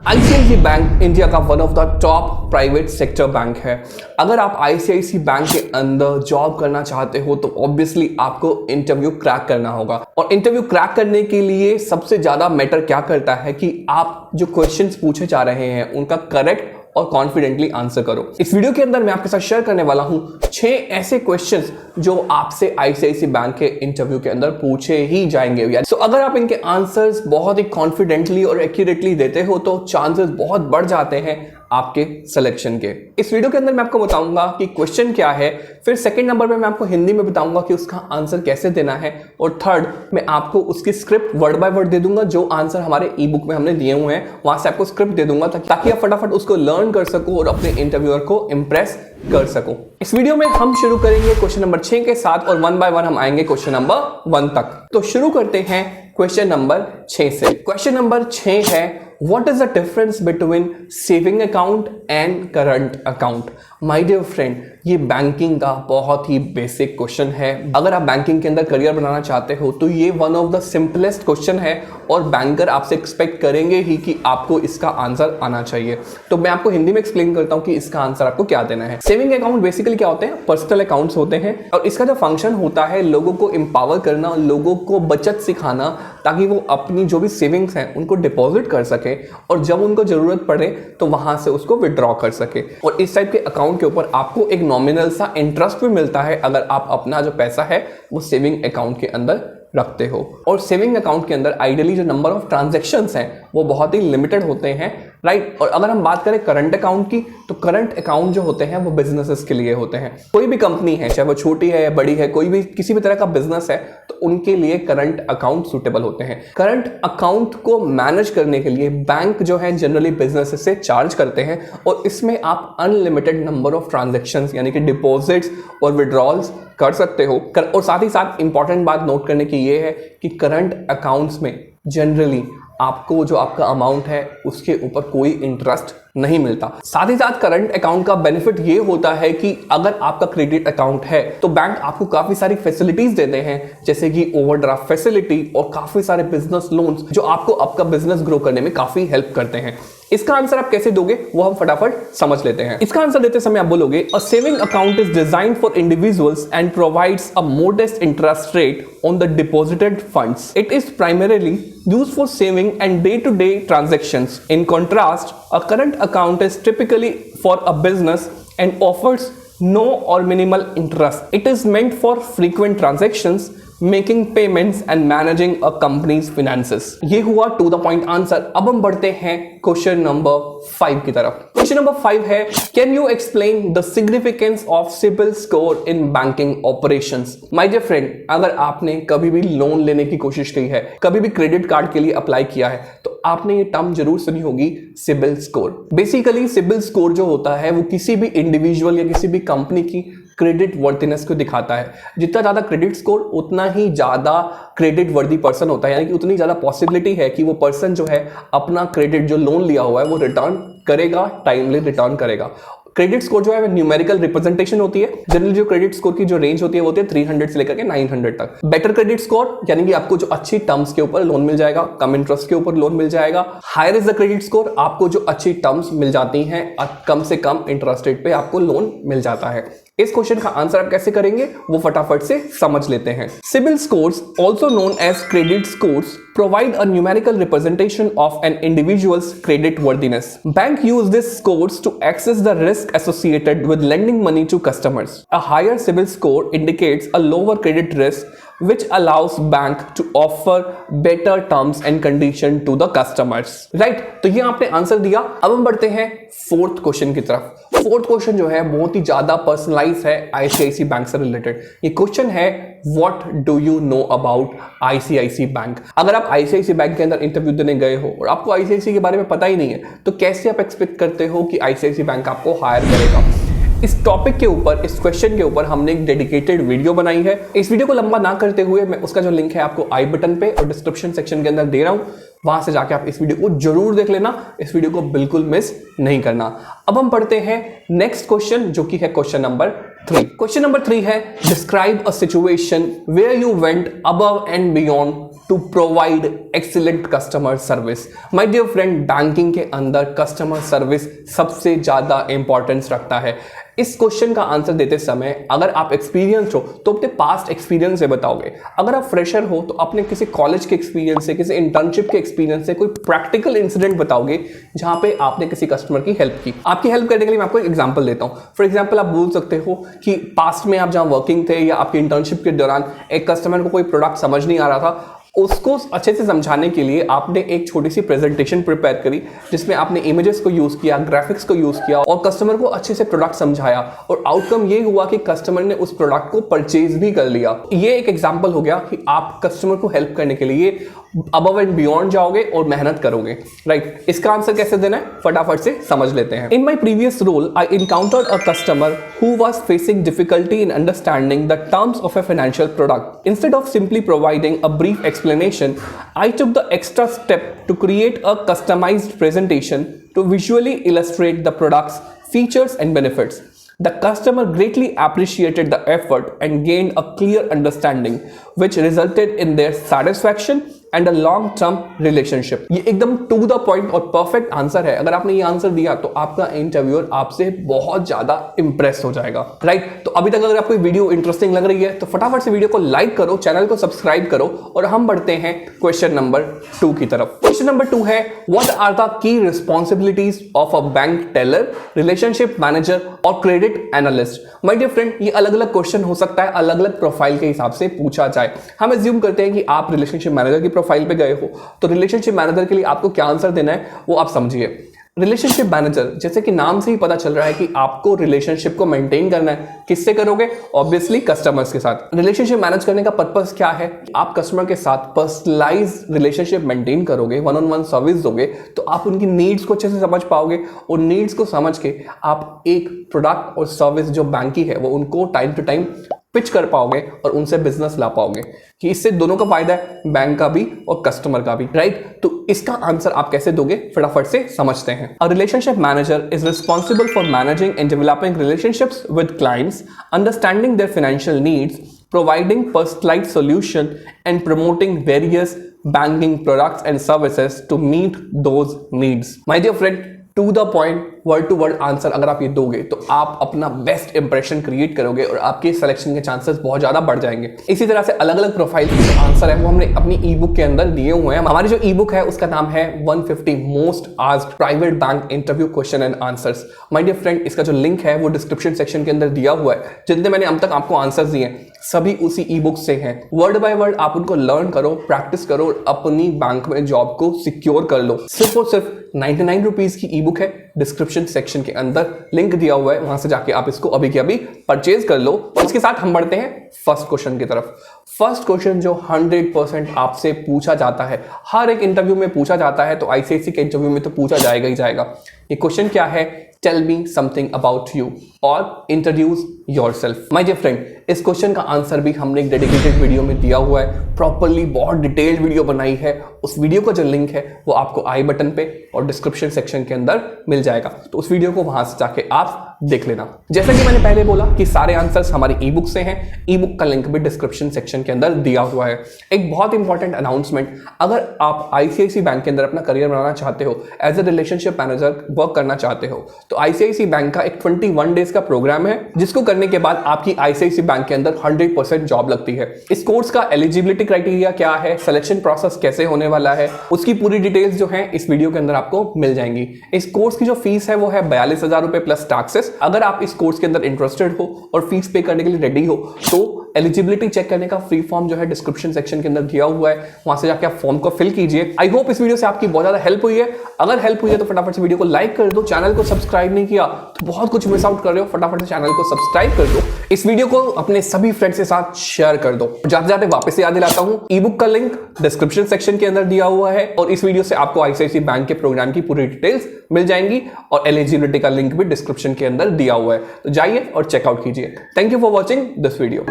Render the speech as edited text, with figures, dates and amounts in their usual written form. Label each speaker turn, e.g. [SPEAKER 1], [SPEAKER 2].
[SPEAKER 1] ICIC bank India का one of the top private sector bank है। अगर आप आईसीआईसी बैंक के अंदर जॉब करना चाहते हो तो ऑब्वियसली आपको इंटरव्यू क्रैक करना होगा। और इंटरव्यू क्रैक करने के लिए सबसे ज्यादा मैटर क्या करता है कि आप जो क्वेश्चंस पूछे जा रहे हैं उनका करेक्ट और कॉन्फिडेंटली आंसर करो। इस वीडियो के अंदर मैं आपके साथ शेयर करने वाला हूं 6 ऐसे क्वेश्चंस जो आपसे आईसीआईसी बैंक के इंटरव्यू के अंदर पूछे ही जाएंगे। सो अगर आप इनके आंसर्स बहुत ही कॉन्फिडेंटली और एक्यूरेटली देते हो तो चांसेस बहुत बढ़ जाते हैं आपके सिलेक्शन के। इस वीडियो के अंदर मैं आपको बताऊंगा कि क्वेश्चन क्या है, फिर सेकंड नंबर पे मैं आपको हिंदी में बताऊंगा कि उसका आंसर कैसे देना है, और थर्ड मैं आपको उसकी स्क्रिप्ट वर्ड बाय वर्ड दे दूंगा। जो आंसर हमारे ई बुक में हमने दिए हुए हैं वहां से आपको स्क्रिप्ट दे दूंगा ताकि आप फटाफट उसको लर्न कर सको और अपने इंटरव्यूअर को इंप्रेस कर सको। इस वीडियो में हम शुरू करेंगे क्वेश्चन नंबर 6 के साथ और 1 बाय 1 हम आएंगे क्वेश्चन नंबर 1 तक। तो शुरू करते हैं क्वेश्चन नंबर 6 से। क्वेश्चन नंबर 6 है, What is the difference between saving account and current account? My dear friend, ये बैंकिंग का बहुत ही बेसिक क्वेश्चन है। अगर आप बैंकिंग के अंदर करियर बनाना चाहते हो तो ये one of the simplest question है और बैंकर आपसे एक्सपेक्ट करेंगे ही कि आपको इसका आंसर आना चाहिए। तो मैं आपको हिंदी में एक्सप्लेन करता हूँ कि इसका आंसर आपको क्या देना है। सेविंग अकाउंट बेसिकली क्या होते हैं? पर्सनल अकाउंट्स होते हैं और इसका जो फंक्शन होता है लोगों को एम्पावर करना, लोगों को बचत सिखाना ताकि वो अपनी जो भी सेविंग्स हैं उनको डिपॉजिट कर सके और जब उनको जरूरत पड़े तो वहां से उसको विड्रॉ कर सके। और इस टाइप के अकाउंट के ऊपर आपको एक नॉमिनल सा इंटरेस्ट भी मिलता है अगर आप अपना जो पैसा है वो सेविंग अकाउंट के अंदर रखते हो। और सेविंग अकाउंट के अंदर आइडियली जो नंबर ऑफ ट्रांजैक्शंस हैं वो बहुत ही लिमिटेड होते हैं, राइट। और अगर हम बात करें करंट अकाउंट की तो करंट अकाउंट जो होते हैं वो बिजनेसेस के लिए होते हैं। कोई भी कंपनी है, चाहे वो छोटी है या बड़ी है, कोई भी किसी भी तरह का बिजनेस है तो उनके लिए करंट अकाउंट सूटेबल होते हैं। करंट अकाउंट को मैनेज करने के लिए बैंक जो है जनरली बिजनेसेस से चार्ज करते हैं और इसमें आप अनलिमिटेड नंबर ऑफ ट्रांजैक्शंस यानी कि डिपॉजिट्स और विड्रॉल्स कर सकते हो। और साथ ही साथ इंपॉर्टेंट बात नोट करने की ये है कि करंट अकाउंट्स में जनरली आपको जो आपका अमाउंट है उसके ऊपर कोई इंटरेस्ट नहीं मिलता। साथ ही साथ करंट अकाउंट का बेनिफिट ये होता है कि अगर आपका क्रेडिट अकाउंट है तो बैंक आपको काफी सारी फैसिलिटीज देते हैं, जैसे कि ओवरड्राफ्ट फैसिलिटी और काफी सारे बिजनेस लोन्स जो आपको आपका बिजनेस ग्रो करने में काफी हेल्प करते हैं। इसका आंसर आप कैसे दोगे वो हम फटाफट समझ लेते हैं। इसका आंसर देते समय आप बोलोगे, a saving account is designed for individuals and provides a modest interest rate on the deposited funds. It is primarily used for saving and day-to-day transactions. In contrast, a current account is typically for a business and offers no or minimal interest. It is meant for frequent transactions, making payments and managing a companies finances. ये हुआ to the point answer. अब हम बढ़ते हैं question number 5 की तरफ। Question number 5 है, can you explain the significance of CIBIL score in banking operations? My dear friend, अगर आपने कभी भी लोन लेने की कोशिश की है, कभी भी क्रेडिट कार्ड के लिए अप्लाई किया है तो आपने ये टर्म जरूर सुनी होगी, CIBIL score. Basically CIBIL score जो होता है वो किसी भी इंडिविजुअल या किसी भी कंपनी की क्रेडिट वर्थिनेस को दिखाता है। जितना ज्यादा क्रेडिट स्कोर उतना ही ज्यादा क्रेडिट वर्दी पर्सन होता है, यानी कि उतनी ज्यादा पॉसिबिलिटी है कि वो पर्सन जो है अपना क्रेडिट जो लोन लिया हुआ है वो रिटर्न करेगा, टाइमली रिटर्न करेगा। क्रेडिट स्कोर जो है न्यूमेरिकल रिप्रेजेंटेशन होती है। जनरली जो क्रेडिट स्कोर की जो रेंज होती है वो होती है 300 से लेकर के 900 तक। बेटर क्रेडिट स्कोर यानी कि आपको जो अच्छी टर्म्स के ऊपर लोन मिल जाएगा, कम इंटरेस्ट के ऊपर लोन मिल जाएगा। Higher is the credit score, आपको जो अच्छी टर्म्स मिल जाती हैं, कम से कम इंटरेस्ट रेट पे आपको लोन मिल जाता है। इस क्वेश्चन का आंसर आप कैसे करेंगे वो फटाफट से समझ लेते हैं। CIBIL scores, also known as credit scores, provide a numerical representation of an individual's credit worthiness. Bank use these scores to assess the risk associated with lending money to customers. A higher CIBIL score indicates a lower credit risk, which allows bank to offer better terms and condition to the customers. Right? तो ये आपने answer दिया। अब हम बढ़ते हैं 4th question की तरफ। 4th क्वेश्चन जो है बहुत ही ज्यादा पर्सनलाइज है आईसीआईसी बैंक से रिलेटेड। ये क्वेश्चन है, what do you know about ICICI bank? अगर आप आईसीआईसी बैंक के अंदर इंटरव्यू देने गए हो और आपको आईसीआईसी के बारे में पता ही नहीं है तो कैसे आप एक्सपेक्ट करते हो कि आईसीआईसी बैंक आपको हायर करेगा? इस टॉपिक के ऊपर, इस क्वेश्चन के ऊपर हमने एक डेडिकेटेड वीडियो बनाई है। इस वीडियो को लंबा ना करते हुए मैं उसका जो लिंक है आपको आई बटन पे और डिस्क्रिप्शन सेक्शन के अंदर दे रहा हूं, वहां से जाके आप इस वीडियो को जरूर देख लेना। इस वीडियो को बिल्कुल मिस नहीं करना। अब हम पढ़ते हैं नेक्स्ट क्वेश्चन जो कि है क्वेश्चन नंबर 3 है, describe a situation where you went above and beyond to provide excellent customer service. My dear friend, banking के अंदर कस्टमर सर्विस सबसे ज्यादा इंपॉर्टेंस रखता है। इस क्वेश्चन का आंसर देते समय अगर आप एक्सपीरियंस हो तो अपने पास्ट एक्सपीरियंस से बताओगे, अगर आप फ्रेशर हो तो अपने किसी कॉलेज के एक्सपीरियंस से, किसी इंटर्नशिप के एक्सपीरियंस से कोई प्रैक्टिकल इंसिडेंट बताओगे जहां पे आपने किसी कस्टमर की हेल्प की। आपकी हेल्प करने के लिए मैं आपको एक एग्जांपल देता हूं। फॉर एग्जांपल आप बोल सकते हो कि पास्ट में आप जहां वर्किंग थे या आपकी इंटर्नशिप के दौरान एक कस्टमर को कोई प्रोडक्ट समझ नहीं आ रहा था, उसको अच्छे से समझाने के लिए आपने एक छोटी सी प्रेजेंटेशन प्रिपेयर करी जिसमें आपने इमेजेस को यूज किया, ग्राफिक्स को यूज किया और कस्टमर को अच्छे से प्रोडक्ट समझाया और आउटकम ये हुआ कि कस्टमर ने उस प्रोडक्ट को परचेज भी कर लिया। ये एक एग्जांपल हो गया कि आप कस्टमर को हेल्प करने के लिए अबव एंड बियॉन्ड जाओगे और मेहनत करोगे, राइट। इसका आंसर कैसे देना है फटाफट से समझ लेते हैं। In my previous role I encountered a customer who was facing difficulty in understanding the terms of a financial product. Instead of simply providing a brief explanation, I took the extra step to create a customized presentation to visually illustrate the product's features and benefits. The customer greatly appreciated the effort and gained a clear understanding, which resulted in their satisfaction and a long-term relationship. ये एकदम to the point और perfect answer है। अगर आपने ये answer दिया तो आपका इंटरव्यूअर आपसे बहुत ज्यादा इंप्रेस हो जाएगा, राइट। तो अभी तक अगर आपको वीडियो इंटरेस्टिंग लग रही है तो फटाफट से वीडियो को लाइक करो, चैनल को सब्सक्राइब करो और हम बढ़ते हैं क्वेश्चन नंबर 2 की तरफ। क्वेश्चन नंबर 2 है, what are the key responsibilities of a bank teller, relationship manager और credit analyst. My dear friend, ये अलग अलग क्वेश्चन हो सकता है, अलग अलग प्रोफाइल के हिसाब से पूछा जाए। हम एज्यूम करते हैं कि आप रिलेशनशिप मैनेजर की प्रोफाइल पे गए हो, तो रिलेशनशिप मैनेजर के लिए आपको क्या आंसर देना है वो आप समझिए। रिलेशनशिप मैनेजर, जैसे कि नाम से ही पता चल रहा है कि आपको रिलेशनशिप को मेंटेन करना है। किससे करोगे? ऑब्वियसली कस्टमर्स के साथ। रिलेशनशिप मैनेज करने का पर्पस क्या है? आप कस्टमर के साथ पर्सनलाइज रिलेशनशिप मेंटेन करोगे, वन ऑन वन सर्विस दोगे तो आप उनकी नीड्स को अच्छे से समझ पाओगे और नीड्स को समझ के आप एक प्रोडक्ट और सर्विस जो बैंक की है वो उनको टाइम टू टाइम पिच कर पाओगे और उनसे बिजनेस ला पाओगे, कि इससे दोनों का फायदा है, बैंक का भी और कस्टमर का भी, राइट। तो इसका आंसर आप कैसे दोगे फटाफट से समझते हैं। A relationship manager is responsible for managing and developing relationships with clients, understanding their financial needs, providing personalized solution and promoting various banking products and services to meet those needs. My dear friend, to the point, word to word answer अगर आप ये दोगे तो आप अपना best impression create करोगे और आपके सिलेक्शन के चांसेस बहुत ज्यादा बढ़ जाएंगे। इसी तरह से अलग अलग प्रोफाइल के जो आंसर है वो हमने अपनी ई बुक के अंदर दिए हुए हैं। हमारी जो ई बुक है उसका नाम है 150 most asked private bank interview question and answers. My dear friend, इसका जो लिंक है वो डिस्क्रिप्शन सेक्शन के अंदर दिया हुआ है। जितने मैंने अब तक आपको आंसर्स दिए सभी उसी ई बुक से हैं। वर्ड बाय वर्ड आप उनको लर्न करो, प्रैक्टिस करो और अपनी बैंक में जॉब को सिक्योर कर लो। सिर्फ और सिर्फ 99 रुपीज की ई बुक है, डिस्क्रिप्शन सेक्शन के अंदर लिंक दिया हुआ है, वहां से जाके आप इसको अभी के अभी परचेज कर लो। और इसके साथ हम बढ़ते हैं फर्स्ट क्वेश्चन की तरफ। फर्स्ट क्वेश्चन जो 100% आपसे पूछा जाता है, हर एक इंटरव्यू में पूछा जाता है, तो आईसीआईसी के इंटरव्यू में तो पूछा जाएगा ही जाएगा। ये क्वेश्चन क्या है? Tell me something about you और introduce yourself. My dear friend, इस क्वेश्चन का आंसर भी हमने एक डेडिकेटेड वीडियो में दिया हुआ है, प्रॉपर्ली बहुत डिटेल्ड वीडियो बनाई है। उस वीडियो का जो लिंक है वो आपको आई बटन पे और डिस्क्रिप्शन सेक्शन के अंदर मिल जाएगा, तो उस वीडियो को वहां से जाके आप देख लेना। जैसा कि मैंने पहले बोला कि सारे आंसर्स हमारी ई बुक से हैं, ई बुक का लिंक भी डिस्क्रिप्शन सेक्शन के अंदर दिया हुआ है। एक बहुत इंपॉर्टेंट अनाउंसमेंट, अगर आप आईसीआईसी बैंक के अंदर अपना करियर बनाना चाहते हो, as a relationship manager work करना चाहते हो, तो आईसीआईसी बैंक का एक 21 डेज का प्रोग्राम है जिसको करने के बाद आपकी आईसीआईसी बैंक के अंदर 100% जॉब लगती है। इस कोर्स का एलिजिबिलिटी क्राइटेरिया क्या है, सिलेक्शन प्रोसेस कैसे होने वाला है, उसकी पूरी डिटेल्स जो है इस वीडियो के अंदर आपको मिल जाएंगी। इस कोर्स की जो फीस है वो है 42,000 रुपए प्लस टैक्सेस। अगर आप इस कोर्स के अंदर इंटरेस्टेड हो और फीस पे करने के लिए रेडी हो तो एलिजिबिलिटी चेक करने का फ्री फॉर्म जो है डिस्क्रिप्शन सेक्शन के अंदर दिया हुआ है, वहां से जाके आप फॉर्म को फिल कीजिए। आई होप इस वीडियो से आपकी बहुत ज्यादा हेल्प हुई है। अगर हेल्प हुई है तो फटाफट से वीडियो को लाइक कर दो, चैनल को सब्सक्राइब नहीं किया तो बहुत कुछ मिस आउट कर रहे हो, फटाफट से चैनल को सब्सक्राइब कर दो, इस वीडियो को अपने सभी फ्रेंड्स के साथ शेयर कर दो। जाते जाते वापस से याद दिलाता हूं, ई बुक का लिंक डिस्क्रिप्शन सेक्शन के अंदर दिया हुआ है और इस वीडियो से आपको आईसीआईसी बैंक के प्रोग्राम की पूरी डिटेल्स मिल जाएंगी और एलिजिबिलिटी का लिंक भी डिस्क्रिप्शन के अंदर दिया हुआ है, तो जाइए और चेकआउट कीजिए। Thank you for watching this video.